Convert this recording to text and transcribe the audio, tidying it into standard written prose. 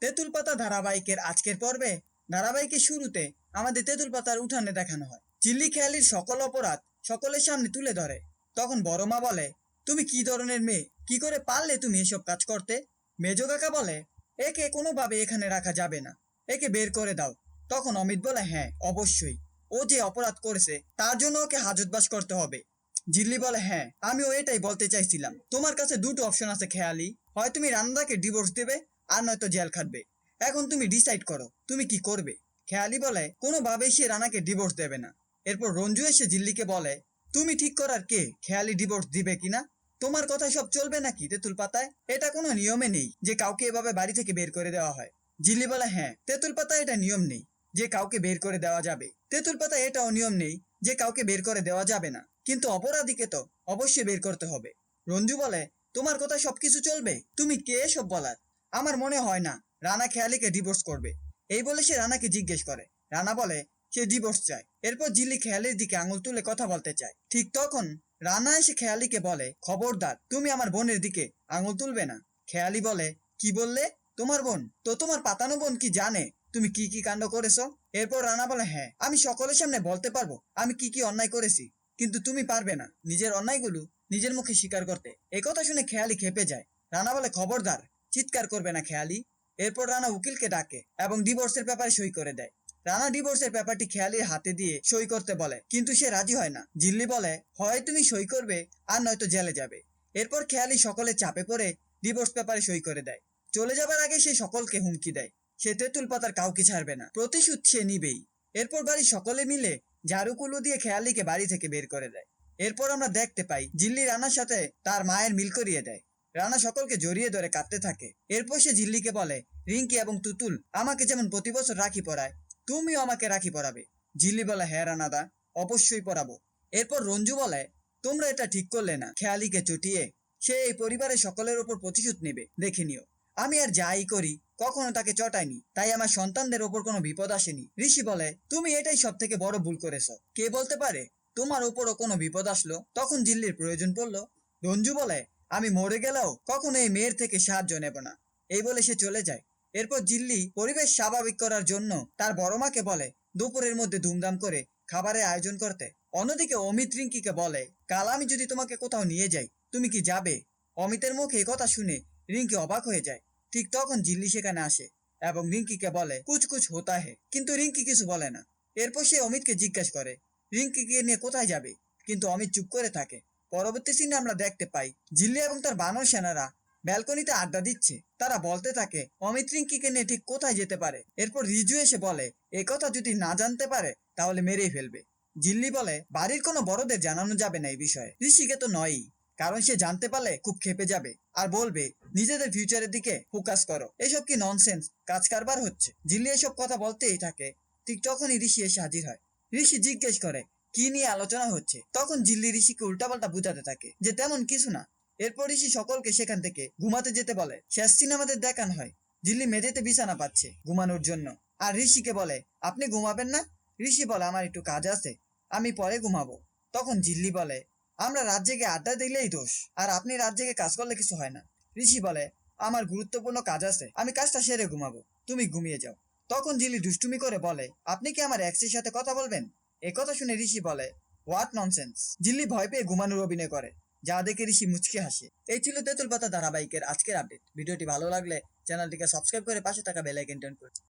তেঁতুল পাতা ধারাবাহিকের আজকের পর্বে ধারাবাহিকের শুরুতে আমাদের তেঁতুল পাতার উঠানে দেখানো হয়। চিল্লি খেয়ালির সকল অপরাধ সকলের সামনে তুলে ধরে। তখন বড় মা বলে, তুমি কি ধরনের মেয়ে, কি করে পারলে তুমি এসব কাজ করতে? মেজো কাকা বলে, একে কোনোভাবে এখানে রাখা যাবে না, একে বের করে দাও। তখন অমিত বলে, হ্যাঁ অবশ্যই, ও যে অপরাধ করেছে তার জন্য ওকে হাজতবাস করতে হবে। জিল্লি বলে, হ্যাঁ আমিও এটাই বলতে চাইছিলাম। তোমার কাছে দুটো অপশন আছে খেয়ালি, হয় তুমি রান্নাকে ডিভোর্স দেবে আর নয়তো জেল খাটবে। এখন তুমি ডিসাইড করো তুমি কি করবে। খেয়ালি বলে, কোনোভাবেই সে রানাকে ডিভোর্স দেবে না। এরপর রঞ্জু এসে জিল্লিকে বলে, তুমি ঠিক করার কে খেয়ালি ডিভোর্স দিবে কিনা? তোমার কথায় সব চলবে নাকি তেঁতুল পাতায়? এটা কোনো নিয়মে নেই যে কাউকে এভাবে বাড়ি থেকে বের করে দেওয়া হয়। জিল্লি বলে, হ্যাঁ তেঁতুল পাতায় এটা নিয়ম নেই যে কাউকে বের করে দেওয়া যাবে। তেঁতুল পাতায় এটাও নিয়ম নেই যে কাউকে বের করে দেওয়া যাবে না, কিন্তু অপরাধীকে তো অবশ্যই বের করতে হবে। রঞ্জু বলে, তোমার কথা সবকিছু চলবে, তুমি কে সব বলার? আমার মনে হয় না রানা খেয়ালিকে ডিভোর্স করবে। এই বলে সে রানাকে জিজ্ঞেস করে। রানা বলে সে ডিভোর্স চায়। এরপর জিল্লি খেয়ালির দিকে আঙুল তুলে কথা বলতে চায়। ঠিক তখন রানা এসে খেয়ালিকে বলে, খবরদার তুমি আমার বোনের দিকে আঙুল তুলবে না। খেয়ালি বলে, কি বললে? তোমার বোন? তো তোমার পাতানো বোন কি জানে তুমি কি কি কাণ্ড করেছো? এরপর রানা বলে, হ্যাঁ আমি সকলের সামনে বলতে পারবো আমি কি কি অন্যায় করেছি, কিন্তু তুমি পারবে না নিজের অন্যায়গুলো নিজের মুখে স্বীকার করতে। একথা শুনে খেয়ালি খেপে যায়। রানা বলে, খবরদার চিৎকার করবে না খেয়ালি। এরপর রানা উকিলকে ডাকে এবং ডিভোর্সের ব্যাপারে সই করে দেয়। রানা ডিভোর্সের পেপারটি খেয়ালির হাতে দিয়ে সই করতে বলে, কিন্তু সে রাজি হয় না। জিল্লি বলে, হয় তুমি সই করবে আর নয়তো জেলে যাবে। এরপর খেয়ালি সকলের চাপে পড়ে ডিভোর্স পেপারে সই করে দেয়। চলে যাবার আগে সে সকলকে হুমকি দেয় সে তেঁতুল পাতার কাউকে ছাড়বে না, প্রতিশোধ সে নিবেই। এরপর বাড়ি সকলে মিলে ঝাড়ুকুলো দিয়ে খেয়ালিকে বাড়ি থেকে বের করে দেয়। এরপর আমরা দেখতে পাই জিল্লি রানার সাথে তার মায়ের মিল করিয়ে দেয়। রানা সকলকে জড়িয়ে ধরে কাঁদতে থাকে। এরপর সে জিল্লিকে বলে, রিঙ্কি এবং তুতুল আমাকে যেমন প্রতি বছর রাখি পরায়, তুমিও আমাকে রাখি পরাবে। জিল্লি বলে, হ্যাঁ রানাদা অবশ্যই পরাবো। এরপর রঞ্জু বলে, তোমরা এটা ঠিক করলে না খেয়ালিকে চটিয়ে সে এই পরিবারের সকলের ওপর প্রতিশোধ নেবে, দেখে নিও। আমি আর যাই করি কখনো তাকে চটাইনি, তাই আমার সন্তানদের ওপর কোনো বিপদ আসেনি। ঋষি বলে, তুমি এটাই সব থেকে বড় ভুল করেছো। কে বলতে পারে তোমার ওপরও কোনো বিপদ আসলো? তখন জিল্লির প্রয়োজন পড়লো। রঞ্জু বলে, আমি মরে গেলেও কখনো এই মেয়ের থেকে সাহায্য নেব না। এই বলে সে চলে যায়। এরপর জিল্লি পরিবেশ স্বাভাবিক করার জন্য তার বড় মাকে বলে দুপুরের মধ্যে ধুমধাম করে খাবারের আয়োজন করতে। অন্যদিকে অমিত রিঙ্কিকে বলে, কাল আমি যদি তোমাকে কোথাও নিয়ে যাই তুমি কি যাবে? অমিতের মুখে এই কথা শুনে রিঙ্কি অবাক হয়ে যায়। ঠিক তখন জিল্লি সেখানে আসে এবং রিঙ্কিকে বলে, কুছ কুছ হোতা হে, কিন্তু রিঙ্কি কিছু বলে না। এরপর সে অমিতকে জিজ্ঞেস করে রিঙ্কিকে নিয়ে কোথায় যাবে, কিন্তু অমিত চুপ করে থাকে। পরবর্তী সিনে আমরা দেখতে পাই জিল্লি এবং তার বানর সেনারা ব্যালকনিতে আড্ডা দিচ্ছে। তারা বলতে থাকে অমিত রিঙ্কিকে নিয়ে ঠিক কোথায় যেতে পারে। এরপর রিজু এসে বলে, একথা যদি না জানতে পারে তাহলে মেরেই ফেলবে। জিল্লি বলে, বাড়ির কোনো বড়দের জানানো যাবে না এই বিষয়ে। ঋষিকে তো নয়ই, কারণ সে জানতে পারলে খুব খেপে যাবে আর বলবে নিজেদের ফিউচারের দিকে ফোকাস করো। এসব কি ননসেন্স কাজ কারবার হচ্ছে। জিল্লি এসব কথা বলতেই থাকে। ঠিক তখনই ঋষি এসে হাজির হয়। ঋষি জিজ্ঞেস করে কি নিয়ে আলোচনা হচ্ছে। তখন জিল্লি ঋষিকে উল্টাপাল্টা বুঝাতে থাকে যে তেমন কিছু না। এরপর ঋষি সকলকে সেখান থেকে ঘুমাতে যেতে বলে। শেষ সিনেমাতে দেখানো হয় জিল্লি মেঝেতে বিছানা পাচ্ছে ঘুমানোর জন্য, আর ঋষিকে বলে, আপনি ঘুমাবেন না? ঋষি বলে, আমার একটু কাজ আছে, আমি পরে ঘুমাবো। তখন জিল্লি বলে, আমরা রাত জেগে আড্ডা দিলেই দোষ, আর আপনি রাত জেগে কাজ করলে কিছু হয় না। ঋষি বলে, আমার গুরুত্বপূর্ণ কাজ আছে, আমি কাজটা সেরে ঘুমাবো, তুমি ঘুমিয়ে যাও। তখন জিল্লি দুষ্টুমি করে বলে, আপনি কি আমার এক্সের সাথে কথা বলবেন? একথা শুনে ঋষি বলে, হোয়াট ননসেন্স। জিল্লি ভয় পেয়ে ঘুমানোর অভিনয় করে, যা দেখে ঋষি মুচকি হাসে। এই ছিল তেঁতুল পাতা ধারাবাহিকের আজকের আপডেট। ভিডিওটি ভালো লাগলে চ্যানেলটিকে সাবস্ক্রাইব করে পাশে থাকা বেল আইকনটি অন করুন।